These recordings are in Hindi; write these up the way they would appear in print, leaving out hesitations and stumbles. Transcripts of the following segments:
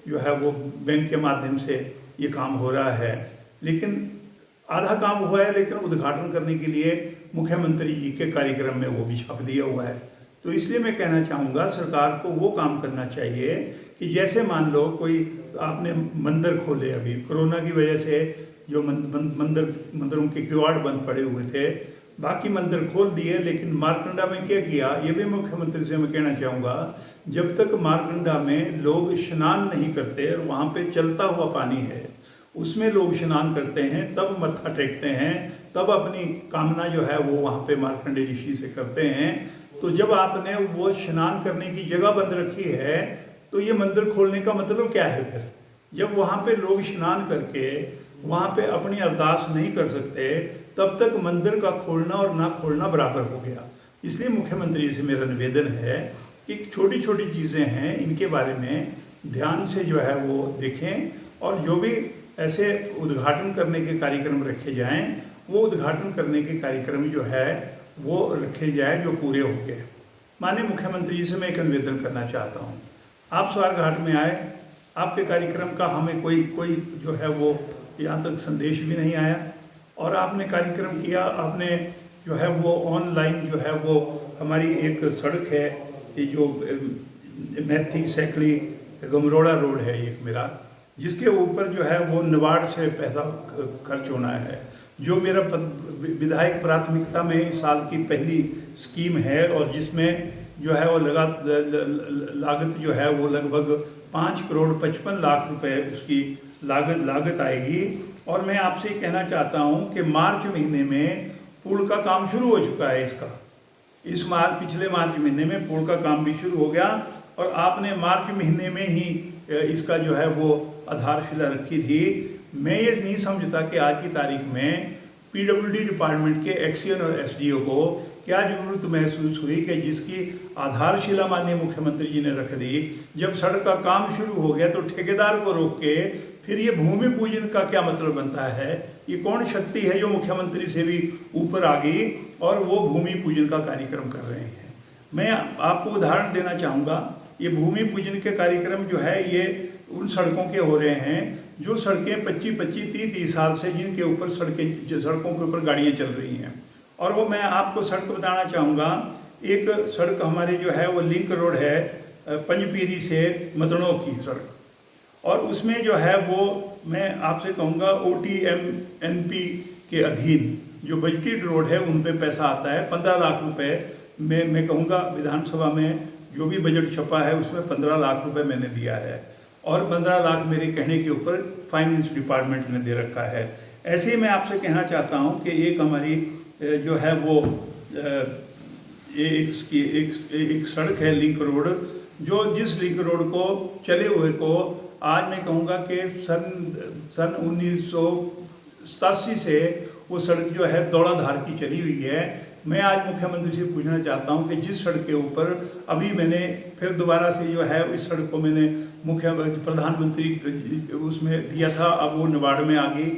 जो है वो बैंक के माध्यम से ये काम हो रहा है, लेकिन आधा काम हुआ है, लेकिन उद्घाटन करने के लिए मुख्यमंत्री जी के कार्यक्रम में वो भी छाप दिया हुआ है। तो इसलिए मैं कहना चाहूँगा सरकार को वो काम करना चाहिए कि जैसे मान लो कोई आपने मंदिर खोले, अभी कोरोना की वजह से जो मंदिरों के किवाड़ बंद पड़े हुए थे, बाकी मंदिर खोल दिए, लेकिन मारकंडा में क्या किया, ये भी मुख्यमंत्री से मैं कहना चाहूँगा, जब तक मारकंडा में लोग स्नान नहीं करते और वहाँ पे चलता हुआ पानी है, उसमें लोग स्नान करते हैं, तब मत्था टेकते हैं, तब अपनी कामना जो है वो वहाँ पे मार्कंडे ऋषि से करते हैं। तो जब आपने वो स्नान करने की जगह बंद रखी है, तो ये मंदिर खोलने का मतलब क्या है फिर? जब वहाँ पे लोग स्नान करके वहाँ पे अपनी अरदास नहीं कर सकते, तब तक मंदिर का खोलना और ना खोलना बराबर हो गया। इसलिए मुख्यमंत्री से मेरा निवेदन है कि छोटी छोटी चीज़ें हैं, इनके बारे में ध्यान से जो है वो देखें, और जो भी ऐसे उद्घाटन करने के कार्यक्रम रखे जाएं, वो उद्घाटन करने के कार्यक्रम जो है वो रखे जाएं जो पूरे हो गए। माननीय मुख्यमंत्री जी से मैं एक निवेदन करना चाहता हूँ, आप स्वारघाट में आए, आपके कार्यक्रम का हमें कोई जो है वो यहाँ तक संदेश भी नहीं आया, और आपने कार्यक्रम किया, आपने जो है वो ऑनलाइन जो है वो हमारी एक सड़क है, ये जो मैथी सैकड़ी गमरोड़ा रोड है एक मेरा, जिसके ऊपर जो है वो नाबार्ड से पैसा खर्च होना है, जो मेरा विधायक प्राथमिकता में इस साल की पहली स्कीम है, और जिसमें जो है वो लागत जो है वो लगभग 5,55,00,000 रुपए उसकी लागत आएगी। और मैं आपसे कहना चाहता हूं कि मार्च महीने में पुल का काम शुरू हो चुका है इसका, पिछले मार्च महीने में पुल का काम भी शुरू हो गया, और आपने मार्च महीने में ही इसका जो है वो आधारशिला रखी थी। मैं ये नहीं समझता कि आज की तारीख में पीडब्ल्यूडी डिपार्टमेंट के एक्सीएन और एसडीओ को क्या जरूरत महसूस हुई कि जिसकी आधारशिला माननीय मुख्यमंत्री जी ने रख दी, जब सड़क का काम शुरू हो गया तो ठेकेदार को रोक के फिर ये भूमि पूजन का क्या मतलब बनता है? ये कौन शक्ति है जो मुख्यमंत्री से भी ऊपर आ गई और वो भूमि पूजन का कार्यक्रम कर रहे हैं? मैं आपको उदाहरण देना चाहूँगा, ये भूमि पूजन के कार्यक्रम जो है ये उन सड़कों के हो रहे हैं जो सड़कें 25-25, 30-30 साल से जिनके ऊपर सड़कों के ऊपर गाड़ियाँ चल रही हैं। और वो मैं आपको सड़क बताना चाहूँगा, एक सड़क हमारे जो है वो लिंक रोड है पंजपीरी से मतड़ों की सड़क, और उसमें जो है वो मैं आपसे कहूँगा OTMNP के अधीन जो बजटेड रोड है उन पे पैसा आता है 15 लाख रुपए। मैं कहूँगा विधानसभा में जो भी बजट छपा है उसमें 15 लाख रुपए मैंने दिया है, और 15 लाख मेरे कहने के ऊपर फाइनेंस डिपार्टमेंट ने दे रखा है। ऐसे ही मैं आपसे कहना चाहता हूँ कि एक हमारी जो है वो एक सड़क है लिंक रोड, जो जिस लिंक रोड को चले हुए को आज मैं कहूँगा कि सन 1987 से वो सड़क जो है दौड़ाधार की चली हुई है। मैं आज मुख्यमंत्री से पूछना चाहता हूं कि जिस सड़क के ऊपर अभी मैंने फिर दोबारा से जो है इस सड़क को मैंने प्रधानमंत्री उसमें दिया था, अब वो नाबार्ड में आ गई।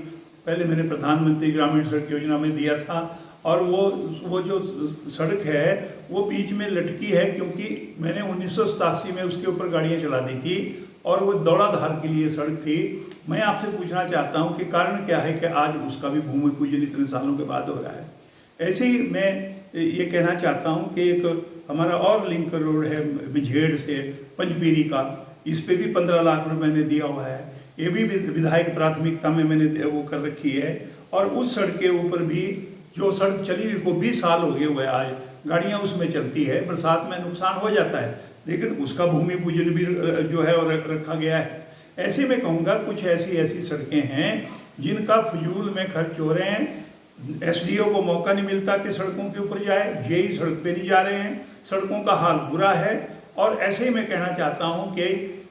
पहले मैंने प्रधानमंत्री ग्रामीण सड़क योजना में दिया था, और वो जो सड़क है वो बीच में लटकी है क्योंकि मैंने 1987 में उसके ऊपर गाड़ियाँ चला दी थी और वो दौड़ाधार के लिए सड़क थी। मैं आपसे पूछना चाहता हूँ कि कारण क्या है कि आज उसका भी भूमि पूजन इतने सालों के बाद हो रहा है। ऐसे ही मैं ये कहना चाहता हूँ कि एक हमारा और लिंक रोड है बिझेड़ से पंजपीरी का, इस पे भी 15 लाख रुपए मैंने दिया हुआ है, ये भी विधायक प्राथमिकता में मैंने वो कर रखी है। और उस सड़क के ऊपर भी जो सड़क चली हुई को 20 साल हो गए हुए, आज गाड़ियाँ उसमें चलती है, बरसात में नुकसान हो जाता है, लेकिन उसका भूमि पूजन भी जो है रखा गया है। ऐसे में कहूँगा कुछ ऐसी सड़कें हैं जिनका फजूल में खर्च हो रहे हैं। एसडीओ को मौका नहीं मिलता कि सड़कों के ऊपर जाए, जेई सड़क पे नहीं जा रहे हैं, सड़कों का हाल बुरा है। और ऐसे ही मैं कहना चाहता हूं कि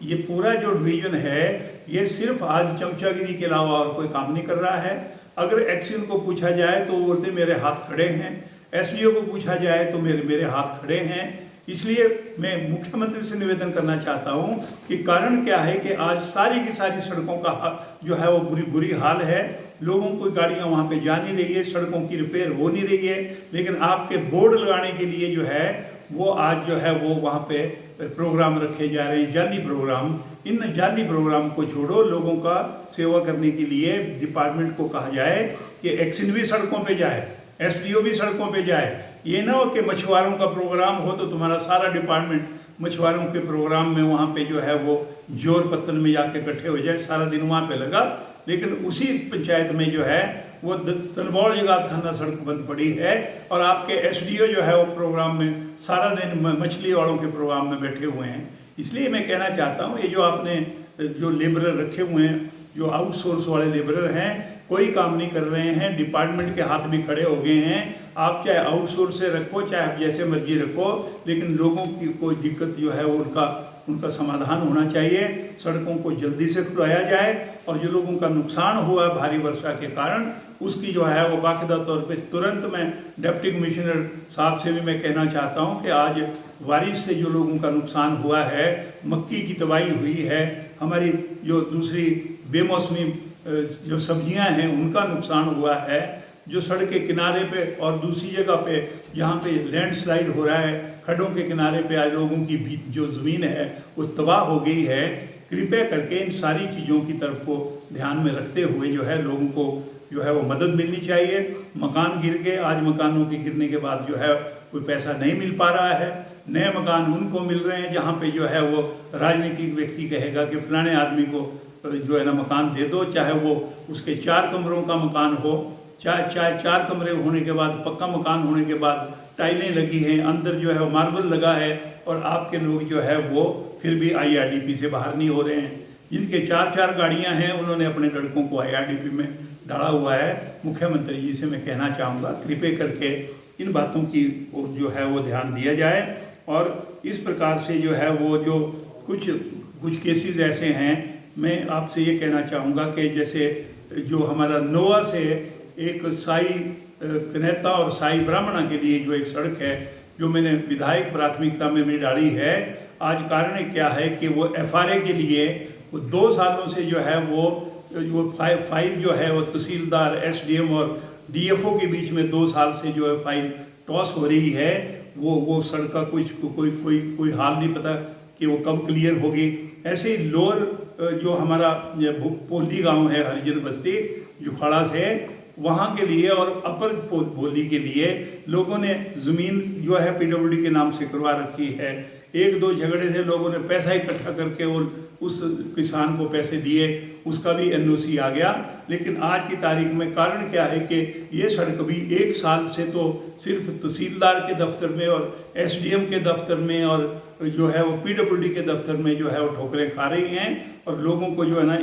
ये पूरा जो डिवीजन है ये सिर्फ आज चमचागिरी के अलावा और कोई काम नहीं कर रहा है। अगर एक्सीएन को पूछा जाए तो वो बोलते मेरे हाथ खड़े हैं, एसडीओ को पूछा जाए तो मेरे हाथ खड़े हैं। इसलिए मैं मुख्यमंत्री से निवेदन करना चाहता हूं कि कारण क्या है कि आज सारी की सारी सड़कों का जो है वो बुरी हाल है, लोगों को गाड़ियां वहां पे जा नहीं रही है, सड़कों की रिपेयर हो नहीं रही है, लेकिन आपके बोर्ड लगाने के लिए जो है वो आज जो है वो वहाँ पे प्रोग्राम रखे जा रहे हैं, जाली प्रोग्राम। इन जाली प्रोग्राम को छोड़ो, लोगों का सेवा करने के लिए डिपार्टमेंट को कहा जाए कि एक्शन भी सड़कों पे जाए, एसडीओ भी सड़कों पे जाए। ये ना हो कि मछुआरों का प्रोग्राम हो तो तुम्हारा सारा डिपार्टमेंट मछुआरों के प्रोग्राम में वहाँ पे जो है वो जोर पत्तन में जाके इकट्ठे हो जाए, सारा दिन वहाँ पे लगा, लेकिन उसी पंचायत में जो है वो तनबौड़ जगात खाना सड़क बंद पड़ी है और आपके एसडीओ जो है वो प्रोग्राम में सारा दिन मछली वालों के प्रोग्राम में बैठे हुए हैं। इसलिए मैं कहना चाहता हूँ ये जो आपने जो लेबरर रखे हुए हैं, जो आउटसोर्स वाले लेबरर हैं, कोई काम नहीं कर रहे हैं, डिपार्टमेंट के हाथ भी खड़े हो गए हैं। आप चाहे आउटसोर्स से रखो, चाहे आप जैसे मर्जी रखो, लेकिन लोगों की कोई दिक्कत जो है वो उनका समाधान होना चाहिए। सड़कों को जल्दी से खुलवाया जाए और जो लोगों का नुकसान हुआ भारी वर्षा के कारण उसकी जो है वो बाकायदा तौर पे तुरंत मैं डिप्टी कमिश्नर साहब से भी मैं कहना चाहता हूँ कि आज बारिश से जो लोगों का नुकसान हुआ है, मक्की की तबाही हुई है, हमारी जो दूसरी बेमौसमी जो सब्जियां हैं उनका नुकसान हुआ है, जो सड़क के किनारे पे और दूसरी जगह पे जहाँ पे लैंडस्लाइड हो रहा है, खड्डों के किनारे पे आज लोगों की जो ज़मीन है वो तबाह हो गई है। कृपया करके इन सारी चीज़ों की तरफ को ध्यान में रखते हुए जो है लोगों को जो है वो मदद मिलनी चाहिए। मकान गिर गए, आज मकानों के गिरने के बाद जो है कोई पैसा नहीं मिल पा रहा है, नए मकान उनको मिल रहे हैं जहाँ पे जो है वो राजनीतिक व्यक्ति कहेगा कि फलाने आदमी को जो है ना मकान दे दो, चाहे वो उसके 4 कमरों का मकान हो, चाहे 4 कमरे होने के बाद, पक्का मकान होने के बाद टाइलें लगी हैं, अंदर जो है वो मार्बल लगा है और आपके लोग जो है वो फिर भी IRDP से बाहर नहीं हो रहे हैं। जिनके 4 गाड़ियां हैं उन्होंने अपने लड़कों को IRDP में डाला हुआ है। मुख्यमंत्री जी से मैं कहना चाहूँगा कृपया करके इन बातों की ओर जो है वो ध्यान दिया जाए और इस प्रकार से जो है वो जो कुछ केसेस ऐसे हैं, मैं आपसे ये कहना चाहूँगा कि जैसे जो हमारा नोआ से एक साई कनेता और साई ब्राह्मणा के लिए जो एक सड़क है जो मैंने विधायक प्राथमिकता में भी डाली है, आज कारण क्या है कि वो FRA के लिए वो 2 सालों से जो है वो फाइल जो है वो तहसीलदार, SDM और DFO के बीच में 2 साल से जो है फाइल टॉस हो रही है। वो सड़क का कोई हाल नहीं पता कि वो कब क्लियर होगी। ऐसे ही लोअर जो हमारा पोली गांव है, हरिजन बस्ती जुखाड़ा से, वहाँ के लिए और अपर पोली के लिए लोगों ने ज़मीन जो है PWD के नाम से करवा रखी है। 1-2 झगड़े थे, लोगों ने पैसा इकट्ठा करके और उस किसान को पैसे दिए, उसका भी NOC आ गया। लेकिन आज की तारीख में कारण क्या है कि ये सड़क भी 1 साल से तो सिर्फ तहसीलदार के दफ्तर में और SDM के दफ्तर में और जो है वो PWD के दफ्तर में जो है वो ठोकरें खा रही हैं और लोगों को जो है ना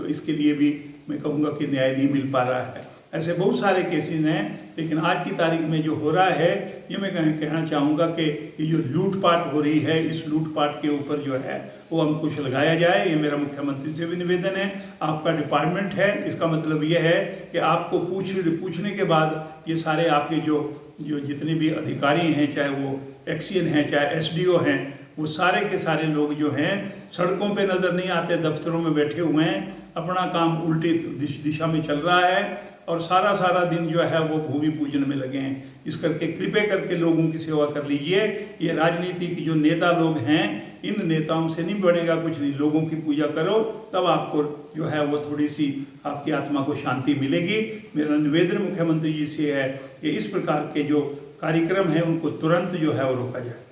इसके लिए भी मैं कहूँगा कि न्याय नहीं मिल पा रहा है। ऐसे बहुत सारे केसेस हैं, लेकिन आज की तारीख में जो हो रहा है ये मैं कहना चाहूँगा कि ये जो लूटपाट हो रही है, इस लूटपाट के ऊपर जो है वो अंकुश लगाया जाए। ये मेरा मुख्यमंत्री से भी निवेदन है। आपका डिपार्टमेंट है, इसका मतलब ये है कि आपको पूछने के बाद ये सारे आपके जो जितने भी अधिकारी हैं, चाहे वो एक्सीएन हैं, चाहे SDO हैं, वो सारे के सारे लोग जो हैं सड़कों पे नज़र नहीं आते, दफ्तरों में बैठे हुए हैं, अपना काम उल्टी दिशा में चल रहा है और सारा दिन जो है वो भूमि पूजन में लगे हैं। इस करके कृपया करके लोगों की सेवा कर लीजिए। ये राजनीति के जो नेता लोग हैं, इन नेताओं से नहीं बढ़ेगा कुछ नहीं। लोगों की पूजा करो, तब आपको जो है वो थोड़ी सी आपकी आत्मा को शांति मिलेगी। मेरा निवेदन मुख्यमंत्री जी से है कि इस प्रकार के जो कार्यक्रम हैं उनको तुरंत जो है वो रोका जाए।